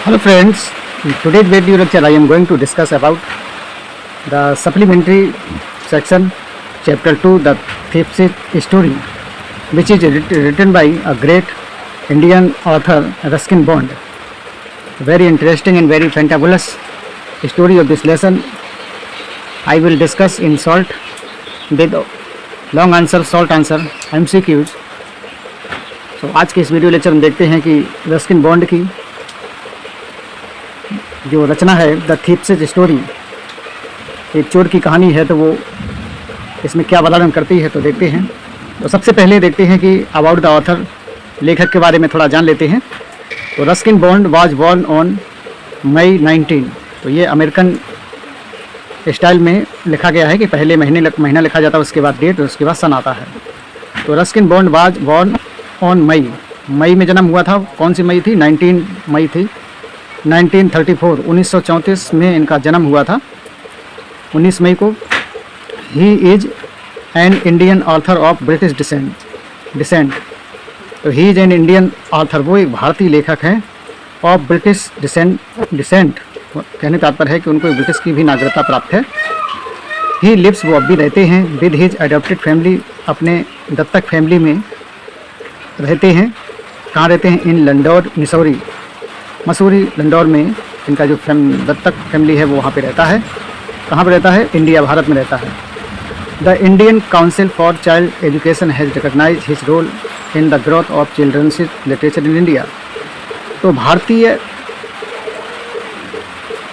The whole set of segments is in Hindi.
Hello friends, in today's video lecture I am going to discuss about the supplementary section chapter 2 the Thief's story, which is written by a great Indian author Ruskin Bond. Very interesting and very fantabulous story of this lesson I will discuss in short with long answer, short answer, MCQs. तो आज के इस वीडियो लेक्चर में देखते हैं कि रस्किन बॉन्ड की जो रचना है द थीफ्स स्टोरी, एक चोर की कहानी है, तो वो इसमें क्या वर्णन करती है तो देखते हैं। तो सबसे पहले देखते हैं कि अबाउट द ऑथर, लेखक के बारे में थोड़ा जान लेते हैं। तो Ruskin Bond was born on May 19। तो ये अमेरिकन स्टाइल में लिखा गया है कि पहले महीना लिखा जाता है, उसके बाद डेट, उसके बाद सन आता है। तो Ruskin Bond was born on May में जन्म हुआ था। कौन सी मई थी? 19 मई थी 1934, 1934 में इनका जन्म हुआ था, 19 मई को। He is an Indian author of British descent. तो he is an Indian author, वो एक भारतीय लेखक हैं, ऑफ ब्रिटिश डिसेंट कहने का तात्पर्य है कि उनको ब्रिटिश की भी नागरिकता प्राप्त है। ही लिव्स, वो अब भी रहते हैं, विद हिज अडॉप्टेड फैमिली, अपने दत्तक फैमिली में रहते हैं। कहाँ रहते हैं? इन लंडौर, मसूरी लंडौर में इनका जो दत्तक फैमिली है वो वहाँ पे रहता है। कहाँ पे रहता है? इंडिया, भारत में रहता है। The Indian Council for Child Education has recognized his role in the growth of children's literature in India. तो भारतीय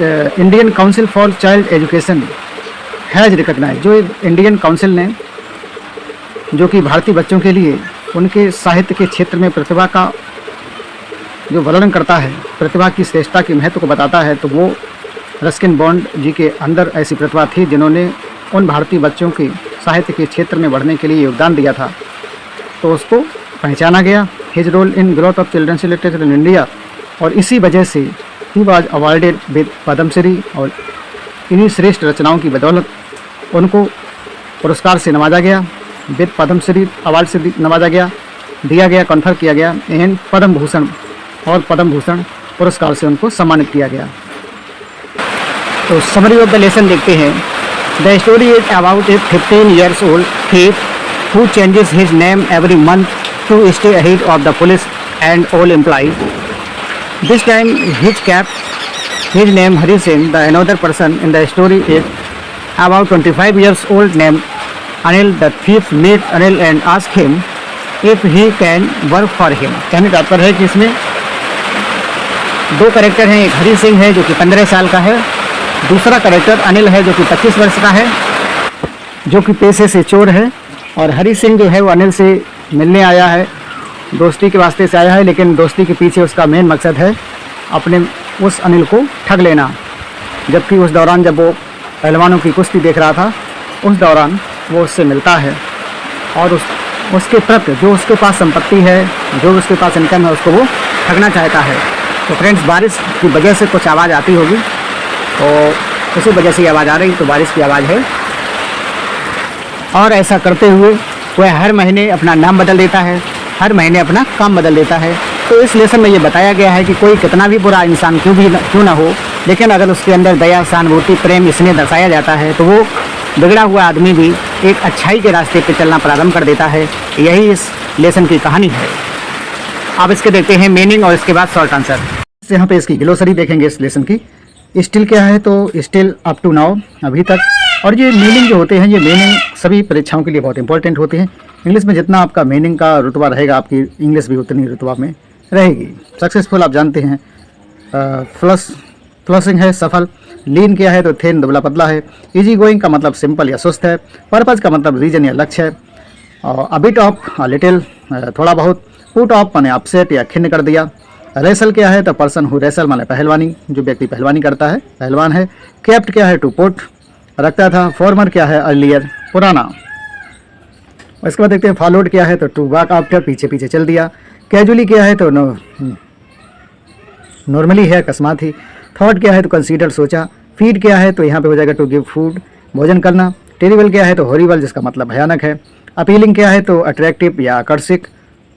Indian Council for Child Education has recognize, जो इंडियन काउंसिल ने, जो कि भारतीय बच्चों के लिए उनके साहित्य के क्षेत्र में प्रतिभा का जो वर्णन करता है, प्रतिभा की श्रेष्ठता की महत्व को बताता है, तो वो रस्किन बॉन्ड जी के अंदर ऐसी प्रतिभा थी जिन्होंने उन भारतीय बच्चों की साहित्य के क्षेत्र में बढ़ने के लिए योगदान दिया था। तो उसको पहचाना गया। His role in growth of children's literature in India, और इसी वजह से ही वाज अवार्डेड विद पद्मश्री, और इन्हीं श्रेष्ठ रचनाओं की बदौलत उनको पुरस्कार से नवाजा गया, विद पद्मश्री अवार्ड से नवाजा गया, दिया गया, कन्फर किया गया, एंड पद्म भूषण, और पद्म भूषण पुरस्कार से उनको सम्मानित किया गया। तो समरी ऑफ द लेसन देखते हैं। The story is about A 15 years old thief who changes his name every month to stay ahead of the police and all employees. This time he kept his name Hari Singh. The another person in the story is about 25 years old named Anil. The thief meets Anil and asks him if he can work for him. कहने का तात्पर्य है कि इसमें दो कैरेक्टर हैं। एक हरी सिंह है जो कि 15 साल का है, दूसरा कैरेक्टर अनिल है जो कि 25 वर्ष का है, जो कि पेशे से चोर है। और हरी सिंह जो है वो अनिल से मिलने आया है, दोस्ती के वास्ते से आया है, लेकिन दोस्ती के पीछे उसका मेन मकसद है अपने उस अनिल को ठग लेना। जबकि उस दौरान जब वो पहलवानों की कुश्ती देख रहा था, उस दौरान वो उससे मिलता है और उसके प्रति जो उसके पास संपत्ति है, जो उसके पास इनकम है, उसको वो ठगना चाहता है। तो फ्रेंड्स, बारिश की वजह से कुछ आवाज़ आती होगी, तो उसी वजह से आवाज़ आ रही, तो बारिश की आवाज़ है। और ऐसा करते हुए वह हर महीने अपना नाम बदल देता है, हर महीने अपना काम बदल देता है। तो इस लेसन में ये बताया गया है कि कोई कितना भी बुरा इंसान क्यों ना हो, लेकिन अगर उसके अंदर दया, सहानुभूति, प्रेम इसलिए दर्शाया जाता है, तो वो बिगड़ा हुआ आदमी भी एक अच्छाई के रास्ते पर चलना प्रारंभ कर देता है। यही इस लेसन की कहानी है। आप इसके देखते हैं मीनिंग और इसके बाद शॉर्ट आंसर। यहाँ पे इसकी ग्लोसरी देखेंगे इस लेसन की। स्टिल क्या है? तो स्टिल अप टू नाउ, अभी तक। और ये मीनिंग जो होते हैं, ये मीनिंग सभी परीक्षाओं के लिए बहुत इंपॉर्टेंट होते हैं। इंग्लिश में जितना आपका मीनिंग का रुतबा रहेगा, आपकी इंग्लिश भी उतनी रुतबा में रहेगी। सक्सेसफुल आप जानते हैं, फ्लसिंग है सफल। लीन क्या है? तो थेन दुबला पतला है। इजी गोइंग का मतलब सिंपल या सुस्त है। पर्पज का मतलब रीजन या लक्ष्य है। और अ बिट ऑफ, लिटिल, थोड़ा बहुत। पुट ऑफ माने अपसेट या खिन्न कर दिया। रेसल क्या है? तो पर्सन हु रेसल माने पहलवानी, जो व्यक्ति पहलवानी करता है, पहलवान है। केप्ट क्या है? टू पुट, रखता था। फॉर्मर क्या है? अर्लियर, पुराना। इसके बाद देखते हैं फॉलोड क्या है? तो टू वॉक आफ्टर, पीछे पीछे चल दिया। कैजुअली क्या है? तो नॉर्मली है, अकस्मात ही। थॉट क्या है? तो कंसीडर, सोचा। फीड क्या है? तो यहाँ पे हो जाएगा टू गिव फूड, भोजन करना। टेरिबल क्या है? तो हॉरिबल, जिसका मतलब भयानक है। अपीलिंग क्या है? तो अट्रैक्टिव या आकर्षक।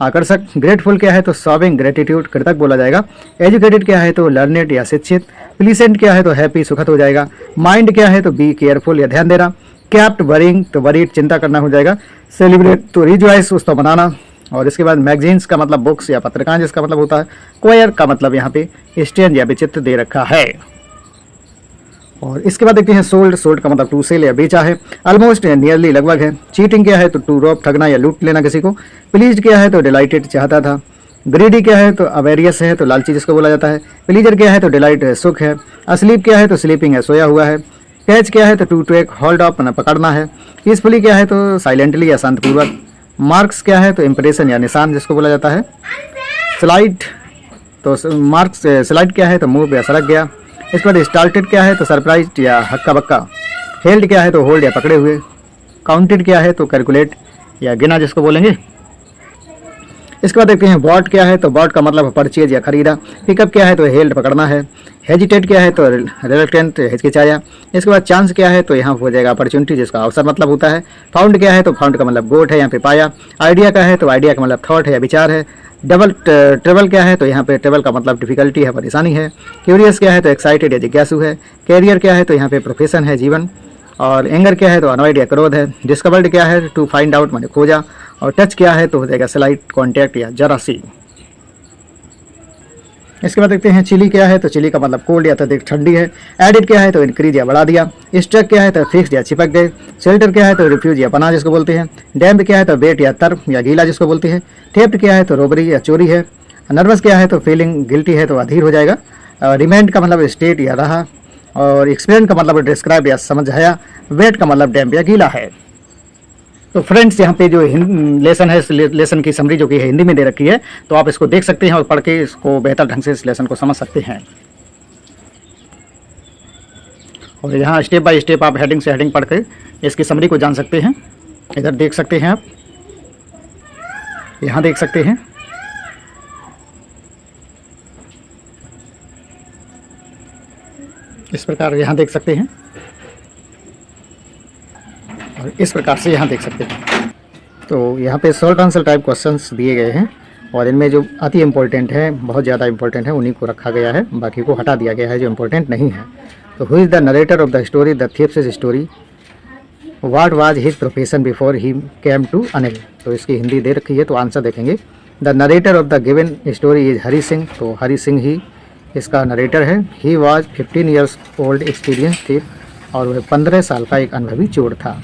आकर्षक। ग्रेटफुल क्या है तो सॉविंग, ग्रेटिट्यूड कृतज्ञ बोला जाएगा। एजुकेटेड क्या है तो लर्नेड या शिक्षित। प्लीसेंट क्या है तो हैप्पी, सुखद हो जाएगा। माइंड क्या है तो बी केयरफुल या ध्यान देना। कैप्ट वरिंग तो वरीड चिंता करना हो जाएगा। सेलिब्रेट तो रिजॉइस उस तो मनाना। और इसके बाद मैगजीन्स का मतलब बुक्स या पत्रिकाएं जिसका मतलब होता है। क्वायर का मतलब यहाँ पे स्टैंड या विचित्र दे रखा है। और इसके बाद देखते हैं सोल्ड। सोल्ड का मतलब टू सेल या बेचा है। ऑलमोस्ट नियरली लगभग है। चीटिंग क्या है तो टू रॉब, ठगना या लूट लेना किसी को। प्लीज क्या है तो डिलाइटेड, चाहता था। ग्रीडी क्या है तो अवेरियस है तो लालची जिसको बोला जाता है। प्लीजर क्या है तो डिलाइट है, सुख है। अस्लीप क्या है तो स्लीपिंग है, सोया हुआ है। कैच क्या है तो टू टेक होल्ड ऑफ, पकड़ना है। पीसफुली क्या है तो साइलेंटली या शांतिपूर्वक। मार्क्स क्या है तो इंप्रेशन या निशान जिसको बोला जाता है। स्लाइड तो मार्क्स, स्लाइड क्या है तो मूव या सरक गया। इसके बाद स्टार्टेड क्या है तो सरप्राइज या हक्का बक्का। हेल्ड क्या है तो होल्ड या पकड़े हुए। काउंटेड क्या है तो कैलकुलेट या गिना जिसको बोलेंगे। इसके बाद देखते हैं बॉट क्या है तो बॉट का मतलब परचेज या खरीदा। पिकअप क्या है तो हेल्ड पकड़ना है। हेजिटेट क्या है तो रिलक्टेंट, हिचकिचाया। इसके बाद चांस क्या है तो यहाँ हो जाएगा अपॉर्चुनिटी जिसका अवसर मतलब होता है। फाउंड क्या है तो फाउंड का मतलब गोट है, यहाँ पे पाया। आइडिया का है तो आइडिया का मतलब थॉट है या विचार है। डबल ट्रेवल क्या है तो यहाँ पे ट्रेवल का मतलब डिफिकल्टी है, परेशानी है। क्यूरियस क्या है तो एक्साइटेड या जिज्ञासु है। कैरियर क्या है तो यहाँ पे प्रोफेशन है, जीवन। और एंगर क्या है तो अनॉयड या क्रोध है। डिस्कवर्ड क्या है टू फाइंड आउट, मैंने खोजा। और टच क्या है तो हो जाएगा स्लाइट, कॉन्टैक्ट या जरा सी। इसके बाद देखते हैं चिली क्या है तो चिली का मतलब कोल्ड या अत्यधिक ठंडी है। एडिड क्या है तो इंक्रीज या बढ़ा दिया। स्ट्रक क्या है तो फिक्स या चिपक गए। शेल्टर क्या है तो रिफ्यूज या पनाह जिसको बोलते हैं। डैम्प क्या है तो वेट या तर्क या गीला जिसको बोलते हैं। थेफ्ट क्या है तो रोबरी या चोरी है। नर्वस क्या है तो फीलिंग, गिल्टी है तो अधीर हो जाएगा। रिमेंड का मतलब स्टेट या रहा। और एक्सप्लेन का मतलब डिस्क्राइब या समझाया। वेट का मतलब डैम्प या गीला है। तो फ्रेंड्स यहाँ पे जो लेसन है, इस लेसन की समरी जो कि हिंदी में दे रखी है, तो आप इसको देख सकते हैं और पढ़ के इसको बेहतर ढंग से इस लेसन को समझ सकते हैं। और यहाँ स्टेप बाय स्टेप आप हेडिंग से हेडिंग पढ़ के इसकी समरी को जान सकते हैं। इधर देख सकते हैं आप, यहाँ देख सकते हैं। इस प्रकार यहाँ देख सकते हैं और इस प्रकार से यहाँ देख सकते हैं। तो यहाँ पे शॉर्ट आंसर टाइप क्वेश्चंस दिए गए हैं और इनमें जो अति इम्पोर्टेंट है, बहुत ज़्यादा इम्पोर्टेंट है, उन्हीं को रखा गया है, बाकी को हटा दिया गया है जो इम्पोर्टेंट नहीं है। तो who is the narrator of the story, the thieves story, what was his profession before he came to Anil. तो इसकी हिंदी दे रखी है, तो आंसर देखेंगे। The narrator of the given story is Hari Singh, तो हरी सिंह ही इसका नरेटर है। He was 15 years old experience thief, और वह 15 साल का एक अनुभवी चोर था।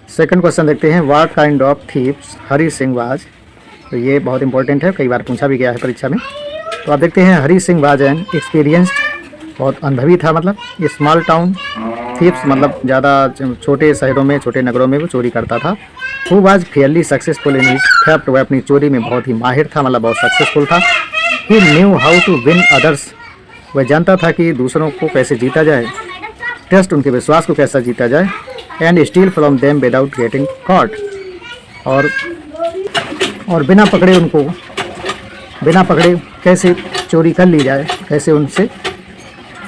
सेकंड क्वेश्चन देखते हैं, what kind of thieves Hari Singh was. तो ये बहुत इंपॉर्टेंट है, कई बार पूछा भी गया है परीक्षा में। तो आप देखते हैं, हरी सिंह वाज एन एक्सपीरियंस्ड, बहुत अनुभवी था, मतलब स्मॉल टाउन थीव्स मतलब ज़्यादा छोटे शहरों में, छोटे नगरों में वो चोरी करता था। Who was Fairlie successful in his theft, वह अपनी चोरी में बहुत ही माहिर था, मतलब बहुत सक्सेसफुल था। He knew how to win others, वह जानता था कि दूसरों को कैसे जीता जाए। ट्रस्ट, उनके विश्वास को कैसे जीता जाए। And steal from them without getting caught, और बिना पकड़े उनको, बिना पकड़े कैसे चोरी कर ली जाए, कैसे उनसे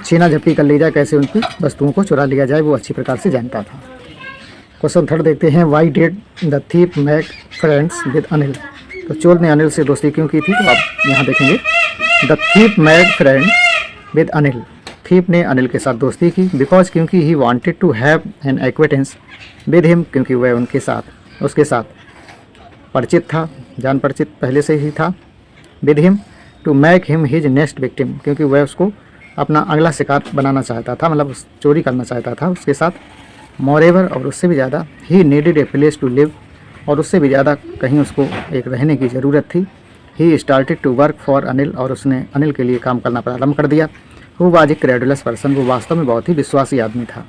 छीना झपटी कर ली जाए, कैसे उनकी वस्तुओं को चुरा लिया जाए, वो अच्छी प्रकार से जानता था। क्वेश्चन थर्ड देखते हैं, why did the thief make friends with Anil. तो चोर ने अनिल से दोस्ती क्यों की थी, तो आप यहाँ देखेंगे। The thief make friend with Anil, thief ने अनिल के साथ दोस्ती की। बिकॉज, क्योंकि he wanted to have an acquaintance with him, क्योंकि वह उनके साथ, उसके साथ परिचित था, जान परिचित पहले से ही था। With him, to make him his next victim, क्योंकि वह उसको अपना अगला शिकार बनाना चाहता था, मतलब चोरी करना चाहता था उसके साथ। मोरेवर, और उससे भी ज़्यादा, he needed a place to live, और उससे भी ज़्यादा कहीं उसको एक रहने की ज़रूरत थी। He started to work for Anil, और उसने अनिल के लिए काम करना प्रारंभ कर दिया। Who was a credulous person, वो वास्तव में बहुत ही विश्वासी आदमी था।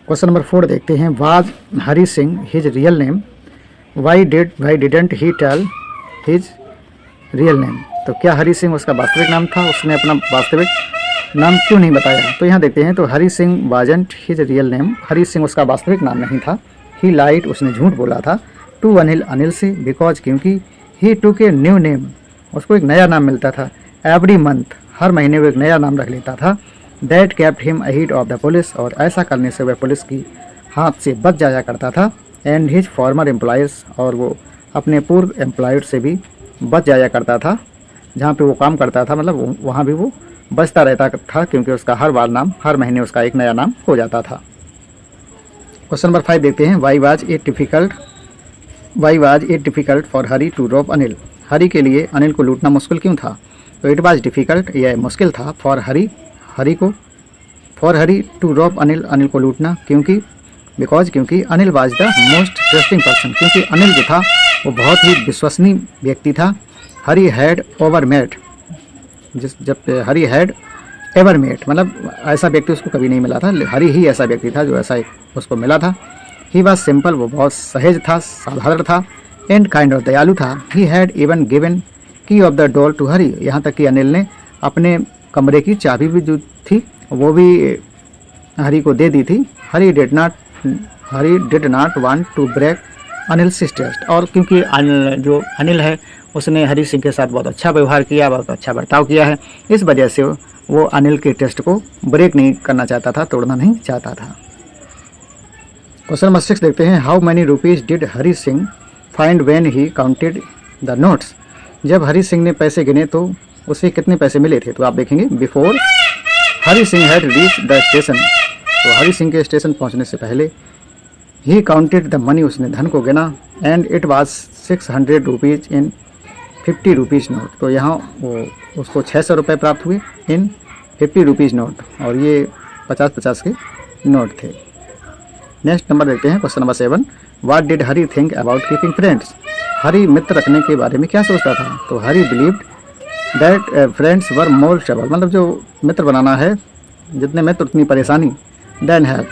क्वेश्चन नंबर 4 देखते हैं, was Hari Singh his real name, why didn't he tell his real name. तो क्या हरी सिंह उसका वास्तविक नाम था, उसने अपना वास्तविक नाम क्यों नहीं बताया। तो यहाँ देखते हैं, तो Hari Singh wasn't his real name, Hari Singh उसका वास्तविक नाम नहीं था। ही लाइट, उसने झूठ बोला था। टू अनिल, अनिल से। बिकॉज, क्योंकि। ही टुक ए न्यू नेम, उसको एक नया नाम मिलता था। एवरी मंथ, हर महीने वो एक नया नाम रख लेता था। That kept him ahead of the police, और ऐसा करने से वह पुलिस की हाथ से बच जाया करता था। एंड हिज फॉर्मर एम्प्लॉयज़, और वो अपने पूर्व एम्प्लॉयर से भी बच जाया करता था। जहाँ पे वो काम करता था मतलब वहाँ भी वो बचता रहता था, क्योंकि उसका हर महीने उसका एक नया नाम हो जाता था। क्वेश्चन नंबर 5 देखते हैं, why was it difficult for Hari to rob Anil. Hari के लिए अनिल को लूटना मुश्किल क्यों था? तो इट वाज डिफ़िकल्ट, यह मुश्किल था, for Hari to rob Anil, Anil को लूटना, क्योंकि Anil was the most trusting person, क्योंकि अनिल जो था वो बहुत ही विश्वसनीय व्यक्ति था। हरी हैड एवर मेट मतलब ऐसा व्यक्ति उसको कभी नहीं मिला था, हरी ही ऐसा व्यक्ति था जो ऐसा उसको मिला था। ही वॉज सिंपल, वो बहुत सहज था, साधारण था। एंड काइंड और दयालु था। ही हैड इवन गिवन की ऑफ ड डोर टू हरी, यहाँ तक कि अनिल ने अपने कमरे की चाबी भी जो थी वो भी हरी को दे दी थी। Hari did not want to break Anil trust, और क्योंकि जो अनिल है उसने हरी सिंह के साथ बहुत अच्छा व्यवहार किया, बहुत अच्छा बर्ताव किया है, इस वजह से वो अनिल के ट्रस्ट को ब्रेक नहीं करना चाहता था, तोड़ना नहीं चाहता था। क्वेश्चन नंबर 6 देखते हैं, how many rupees did Hari Singh find when he counted the notes. जब हरी सिंह ने पैसे गिने तो उसे कितने पैसे मिले थे? तो आप देखेंगे, before Hari Singh had reach the station, तो हरी सिंह के स्टेशन पहुंचने से पहले ही काउंटेड द मनी, उसने धन को गिना, and it was 600 rupees in 50 rupees note, तो यहाँ वो उसको 600 रुपये प्राप्त हुए इन 50 रुपीज़ नोट, और ये 50-50 के नोट थे। नेक्स्ट नंबर देखते हैं, question number 7, what did Hari think about keeping friends. Hari मित्र रखने के बारे में क्या सोचता था? तो Hari believed that friends were more trouble, मतलब जो मित्र बनाना है, जितने मित्र उतनी परेशानी, देन हेल्प,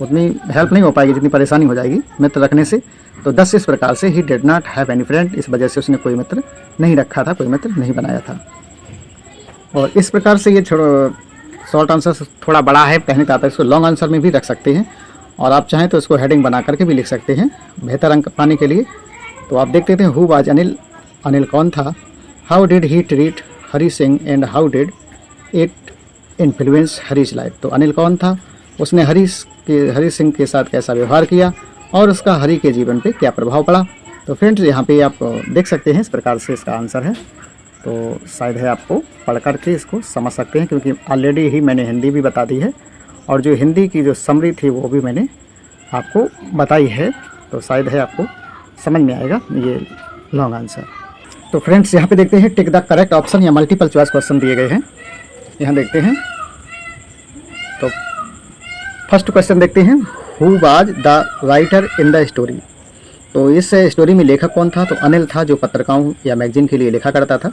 उतनी हेल्प नहीं हो पाएगी जितनी परेशानी हो जाएगी मित्र रखने से। तो 10 इस प्रकार से he did not have any friend, इस वजह से उसने कोई मित्र नहीं रखा था, कोई मित्र नहीं बनाया था। और इस प्रकार से ये शॉर्ट आंसर थोड़ा बड़ा है, कहने का आता है, इसको लॉन्ग आंसर में भी रख सकते हैं, और आप चाहें तो इसको हेडिंग बना करके भी लिख सकते हैं बेहतर अंक पाने के लिए। तो आप देखते थे, हु वाज अनिल, अनिल कौन था, how did he treat Hari Singh, and how did it influence Hari's life. तो अनिल कौन था, उसने हरी सिंह के साथ कैसा व्यवहार किया, और उसका हरी के जीवन पे क्या प्रभाव पड़ा। तो फ्रेंड्स यहाँ पे आप देख सकते हैं, इस प्रकार से इसका आंसर है। तो शायद है आपको पढ़ करके इसको समझ सकते हैं, क्योंकि ऑलरेडी ही मैंने हिंदी भी बता दी है, और जो हिंदी की जो समरी थी वो भी मैंने आपको बताई है, तो शायद है आपको समझ में आएगा ये लॉन्ग आंसर। तो फ्रेंड्स यहाँ पे देखते हैं, टिक द करेक्ट ऑप्शन, या मल्टीपल चॉइस क्वेश्चन दिए गए हैं, यहाँ देखते हैं। तो फर्स्ट क्वेश्चन देखते हैं, who was the writer in the story. तो इस स्टोरी में लेखक कौन था? तो अनिल था, जो पत्रिकाओं या मैगजीन के लिए लिखा करता था।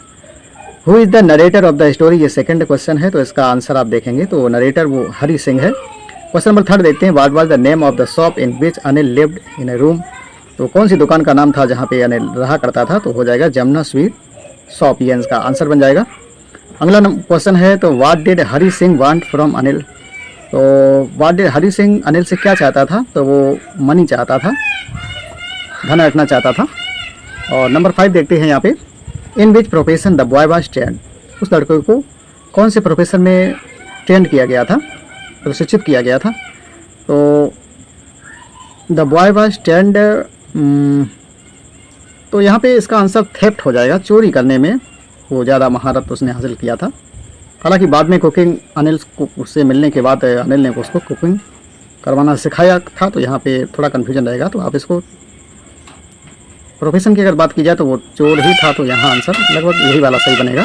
Who is the narrator of the story, ये सेकंड क्वेश्चन है, तो इसका आंसर आप देखेंगे तो नरेटर वो हरी सिंह है। क्वेश्चन नंबर 3 देखते हैं, what was the name of the shop in which Anil lived in A room. तो कौन सी दुकान का नाम था जहाँ पे अनिल रहा करता था? तो हो जाएगा जमुना स्वीट शॉप, ये इसका आंसर बन जाएगा। अगला क्वेश्चन है, तो what did Hari Singh want from Anil. तो व्हाट डिड हरी सिंह अनिल से क्या चाहता था? तो वो मनी चाहता था, धन रखना चाहता था। और नंबर 5 देखते हैं यहाँ पे, in which profession the boy was trained. उस लड़के को कौन से प्रोफेशन में ट्रेंड किया गया था, प्रशिक्षित किया गया था? तो द बॉय वाज ट्रेंड, तो यहाँ पे इसका आंसर थेफ्ट हो जाएगा, चोरी करने में वो ज़्यादा महारत उसने हासिल किया था। हालांकि बाद में कुकिंग, अनिल को उससे मिलने के बाद अनिल ने उसको कुकिंग करवाना सिखाया था, तो यहाँ पे थोड़ा कन्फ्यूजन रहेगा। तो आप इसको प्रोफेशन की अगर बात की जाए तो वो चोर ही था, तो यहाँ आंसर लगभग यही वाला सही बनेगा।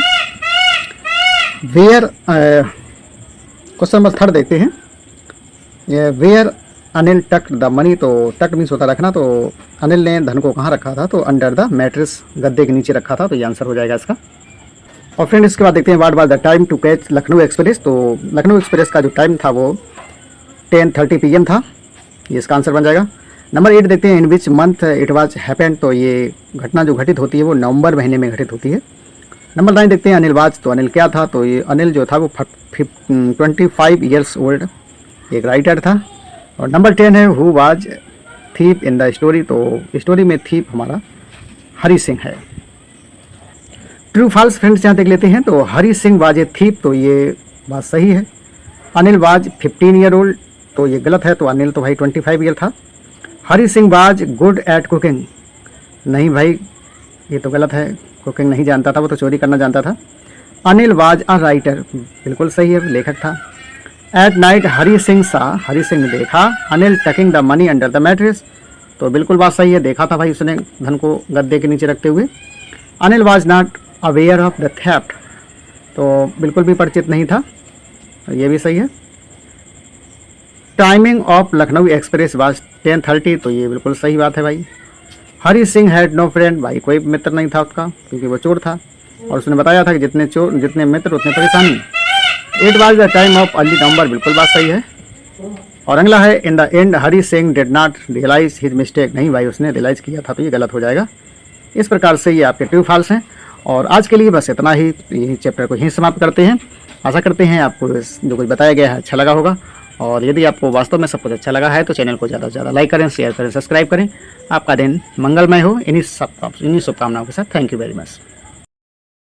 वेयर, क्वेश्चन नंबर 3 देखते हैं, वेयर अनिल टक द मनी। तो टक मीन्स होता रखना, तो अनिल ने धन को कहाँ रखा था? तो अंडर द मैट्रेस, गद्दे के नीचे रखा था, तो ये आंसर हो जाएगा इसका। और फ्रेंड इसके बाद देखते हैं, what was the time to catch Lucknow Express. तो लखनऊ एक्सप्रेस का जो टाइम था वो 10:30 PM था, ये इसका आंसर बन जाएगा। नंबर 8 देखते हैं, in which month it was happened. तो ये घटना जो घटित होती है वो नवंबर महीने में घटित होती है। नंबर 9 देखते हैं, अनिल वाज। तो अनिल क्या था? तो ये अनिल जो था वो 25 ईयर्स ओल्ड एक राइटर था। और नंबर 10 है, who was thief in the story. तो स्टोरी में थीप हमारा हरी सिंह है। ट्रू फॉल्स फ्रेंड्स यहाँ देख लेते हैं, तो Hari Singh was a thief, तो ये बात सही है। अनिल वाज 15 ईयर ओल्ड, तो ये गलत है, तो अनिल तो भाई 25 ईयर था। Hari Singh was good at cooking, नहीं भाई ये तो गलत है, कुकिंग नहीं जानता था, वो तो चोरी करना जानता था। अनिल वाज अ राइटर, बिल्कुल सही है, लेखक था। एट नाइट हरी सिंह सा, हरी सिंह ने देखा Anil talking the money under the mattress, तो बिल्कुल बात सही है, देखा था भाई उसने धन को गद्दे के नीचे रखते हुए। Anil was not aware of the theft, तो बिल्कुल भी परिचित नहीं था, तो ये भी सही है। Timing of Lucknow express was 10:30, तो ये बिल्कुल सही बात है भाई। Hari Singh had no friend, भाई कोई मित्र नहीं था उसका क्योंकि वो चोर था, और उसने बताया था कि जितने मित्र उतने परेशानी। It was the time of early November, बिल्कुल बात सही है। और अगला है in the end Hari Singh did not realise his mistake, नहीं भाई उसने रियलाइज़ किया था, तो ये गलत हो जाएगा। इस प्रकार से ये आपके ट्रू फॉल्स हैं। और आज के लिए बस इतना ही, यही चैप्टर को यहीं समाप्त करते हैं। आशा करते हैं आपको जो कुछ बताया गया है अच्छा लगा होगा, और यदि आपको वास्तव में सब कुछ अच्छा लगा है तो चैनल को ज़्यादा से ज़्यादा लाइक करें, शेयर करें, सब्सक्राइब करें। आपका दिन मंगलमय हो, इन्हीं शुभकामनाओं के साथ। Thank you very much.